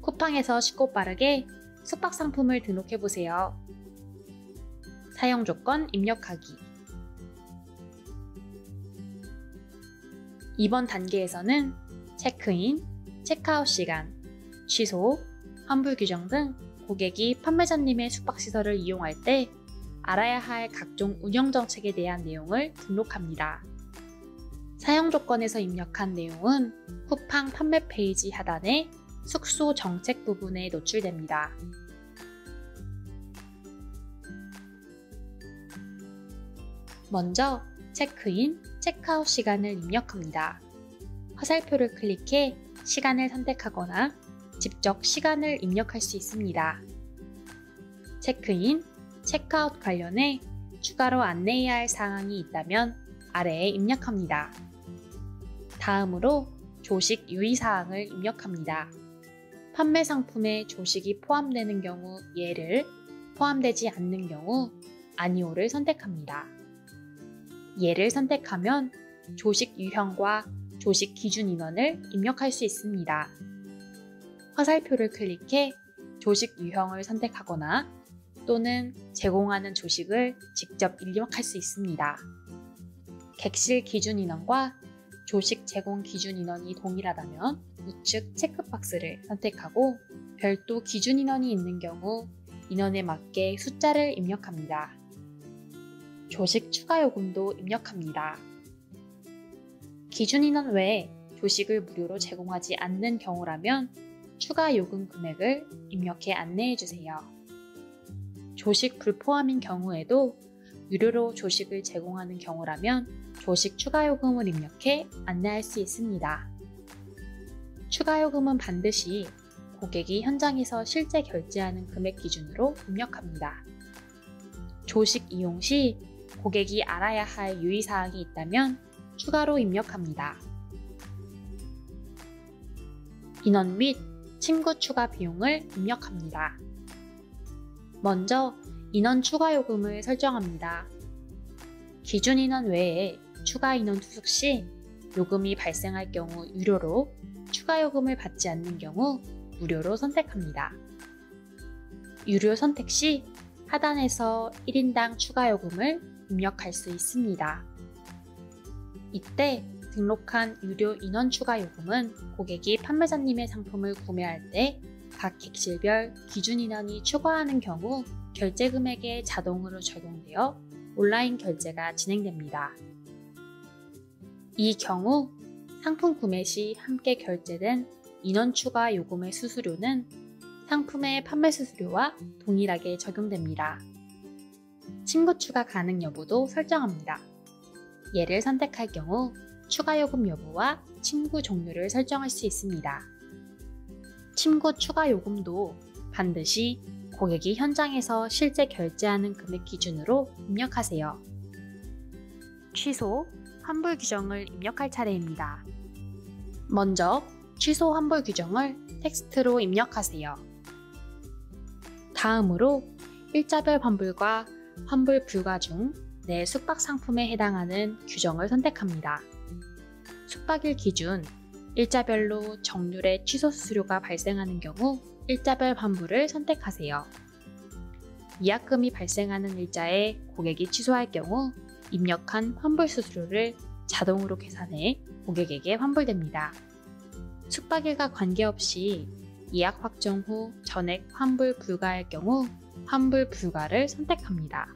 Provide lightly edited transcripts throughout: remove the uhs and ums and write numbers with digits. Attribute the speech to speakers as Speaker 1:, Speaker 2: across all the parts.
Speaker 1: 쿠팡에서 쉽고 빠르게 숙박 상품을 등록해보세요. 사용 조건 입력하기. 이번 단계에서는 체크인, 체크아웃 시간, 취소, 환불 규정 등 고객이 판매자님의 숙박시설을 이용할 때 알아야 할 각종 운영 정책에 대한 내용을 등록합니다. 사용 조건에서 입력한 내용은 쿠팡 판매 페이지 하단의 숙소 정책 부분에 노출됩니다. 먼저 체크인, 체크아웃 시간을 입력합니다. 화살표를 클릭해 시간을 선택하거나 직접 시간을 입력할 수 있습니다. 체크인, 체크아웃 관련해 추가로 안내해야 할 사항이 있다면 아래에 입력합니다. 다음으로 조식 유의사항을 입력합니다. 판매 상품에 조식이 포함되는 경우 예를, 포함되지 않는 경우 아니오를 선택합니다. 예를 선택하면 조식 유형과 조식 기준 인원을 입력할 수 있습니다. 화살표를 클릭해 조식 유형을 선택하거나 또는 제공하는 조식을 직접 입력할 수 있습니다. 객실 기준 인원과 조식 제공 기준 인원이 동일하다면 우측 체크박스를 선택하고 별도 기준 인원이 있는 경우 인원에 맞게 숫자를 입력합니다. 조식 추가 요금도 입력합니다. 기준 인원 외에 조식을 무료로 제공하지 않는 경우라면 추가 요금 금액을 입력해 안내해주세요. 조식 불포함인 경우에도 유료로 조식을 제공하는 경우라면 조식 추가 요금을 입력해 안내할 수 있습니다. 추가 요금은 반드시 고객이 현장에서 실제 결제하는 금액 기준으로 입력합니다. 조식 이용 시 고객이 알아야 할 유의사항이 있다면 추가로 입력합니다. 인원 및 친구 추가 비용을 입력합니다. 먼저 인원 추가 요금을 설정합니다. 기준 인원 외에 추가 인원 투숙 시 요금이 발생할 경우 유료로, 추가 요금을 받지 않는 경우 무료로 선택합니다. 유료 선택 시 하단에서 1인당 추가 요금을 입력할 수 있습니다. 이때 등록한 유료 인원 추가 요금은 고객이 판매자님의 상품을 구매할 때 각 객실별 기준 인원이 추가하는 경우 결제 금액에 자동으로 적용되어 온라인 결제가 진행됩니다. 이 경우 상품 구매 시 함께 결제된 인원 추가 요금의 수수료는 상품의 판매 수수료와 동일하게 적용됩니다. 친구 추가 가능 여부도 설정합니다. 예를 선택할 경우 추가 요금 여부와 친구 종류를 설정할 수 있습니다. 친구 추가 요금도 반드시 고객이 현장에서 실제 결제하는 금액 기준으로 입력하세요. 취소, 환불 규정을 입력할 차례입니다. 먼저 취소 환불 규정을 텍스트로 입력하세요. 다음으로 일자별 환불과 환불 불가 중 내 숙박 상품에 해당하는 규정을 선택합니다. 숙박일 기준, 일자별로 정률의 취소 수수료가 발생하는 경우 일자별 환불을 선택하세요. 위약금이 발생하는 일자에 고객이 취소할 경우 입력한 환불 수수료를 자동으로 계산해 고객에게 환불됩니다. 숙박일과 관계없이 예약 확정 후 전액 환불 불가할 경우 환불 불가를 선택합니다.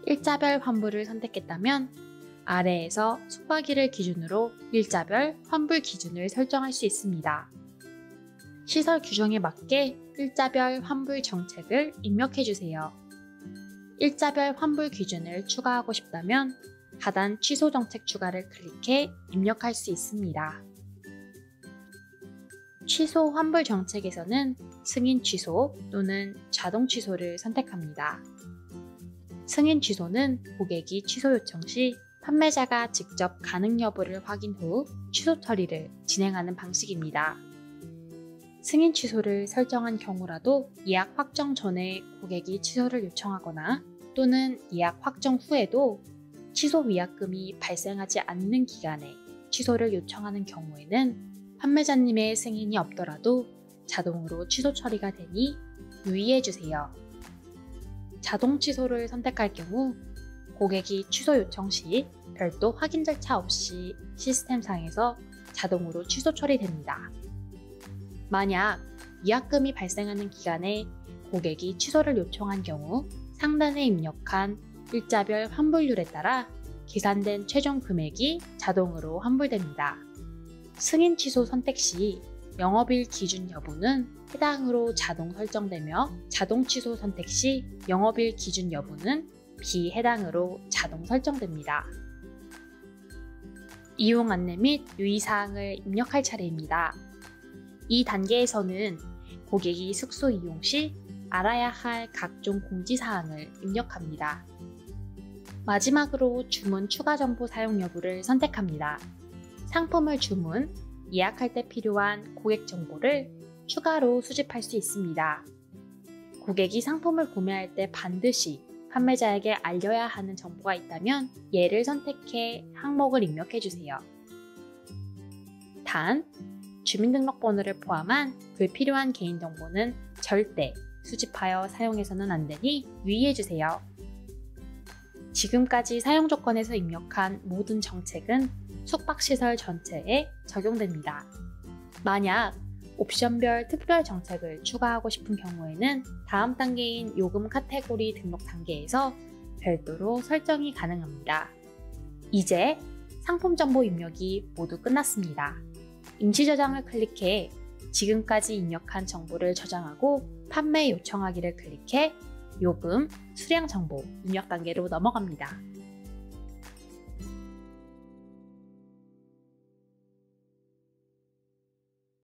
Speaker 1: 일자별 환불을 선택했다면 아래에서 숙박일을 기준으로 일자별 환불 기준을 설정할 수 있습니다. 시설 규정에 맞게 일자별 환불 정책을 입력해주세요. 일자별 환불 기준을 추가하고 싶다면 하단 취소 정책 추가를 클릭해 입력할 수 있습니다. 취소 환불 정책에서는 승인 취소 또는 자동 취소를 선택합니다. 승인 취소는 고객이 취소 요청 시 판매자가 직접 가능 여부를 확인 후 취소 처리를 진행하는 방식입니다. 승인 취소를 설정한 경우라도 예약 확정 전에 고객이 취소를 요청하거나 또는 예약 확정 후에도 취소 위약금이 발생하지 않는 기간에 취소를 요청하는 경우에는 판매자님의 승인이 없더라도 자동으로 취소 처리가 되니 유의해주세요. 자동 취소를 선택할 경우 고객이 취소 요청 시 별도 확인 절차 없이 시스템상에서 자동으로 취소 처리됩니다. 만약 미약금이 발생하는 기간에 고객이 취소를 요청한 경우 상단에 입력한 일자별 환불률에 따라 계산된 최종 금액이 자동으로 환불됩니다. 승인 취소 선택 시 영업일 기준 여부는 해당으로 자동 설정되며 자동 취소 선택 시 영업일 기준 여부는 비해당으로 자동 설정됩니다. 이용 안내 및 유의사항을 입력할 차례입니다. 이 단계에서는 고객이 숙소 이용 시 알아야 할 각종 공지사항을 입력합니다. 마지막으로 주문 추가 정보 사용 여부를 선택합니다. 상품을 주문, 예약할 때 필요한 고객 정보를 추가로 수집할 수 있습니다. 고객이 상품을 구매할 때 반드시 판매자에게 알려야 하는 정보가 있다면 얘를 선택해 항목을 입력해주세요. 단, 주민등록번호를 포함한 불필요한 개인정보는 절대 수집하여 사용해서는 안 되니 유의해주세요. 지금까지 사용조건에서 입력한 모든 정책은 숙박시설 전체에 적용됩니다. 만약 옵션별 특별 정책을 추가하고 싶은 경우에는 다음 단계인 요금 카테고리 등록 단계에서 별도로 설정이 가능합니다. 이제 상품 정보 입력이 모두 끝났습니다. 임시 저장을 클릭해 지금까지 입력한 정보를 저장하고 판매 요청하기를 클릭해 요금, 수량 정보 입력 단계로 넘어갑니다.